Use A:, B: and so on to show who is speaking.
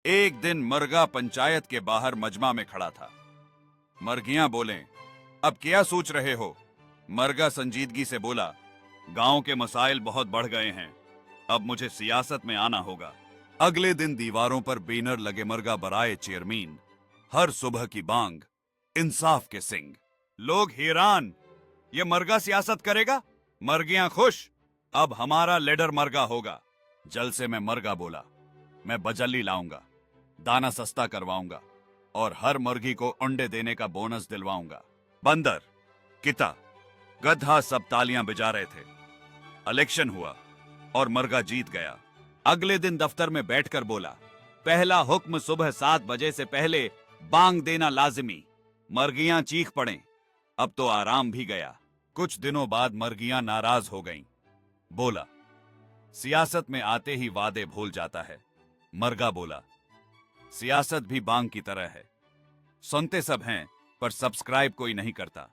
A: एक दिन मरगा पंचायत के बाहर मजमा में खड़ा था। मरगियां बोलें, अब क्या सोच रहे हो? मरगा संजीदगी से बोला, गांव के मसाइल बहुत बढ़ गए हैं, अब मुझे सियासत में आना होगा। अगले दिन दीवारों पर बैनर लगे, मरगा बराए चेयरमैन, हर सुबह की बांग, इंसाफ के सिंग। लोग हैरान, ये मरगा सियासत करेगा? मरगियां खुश, अब हमारा लीडर मरगा होगा। जलसे में मरगा बोला, मैं बजल्ली लाऊंगा, दाना सस्ता करवाऊंगा और हर मुर्गी को अंडे देने का बोनस दिलवाऊंगा। बंदर, किता, गधा सब तालियां बजा रहे थे। इलेक्शन हुआ और मरगा जीत गया। अगले दिन दफ्तर में बैठकर बोला, पहला हुक्म सुबह 7 बजे से पहले बांग देना लाजिमी। मरगियां चीख पड़े, अब तो आराम भी गया। कुछ दिनों बाद मरगियां नाराज हो गईं। बोला, सियासत में आते ही वादे भूल जाता है। मरगा बोला, सियासत भी बांग की तरह है, सुनते सब हैं पर सब्सक्राइब कोई नहीं करता।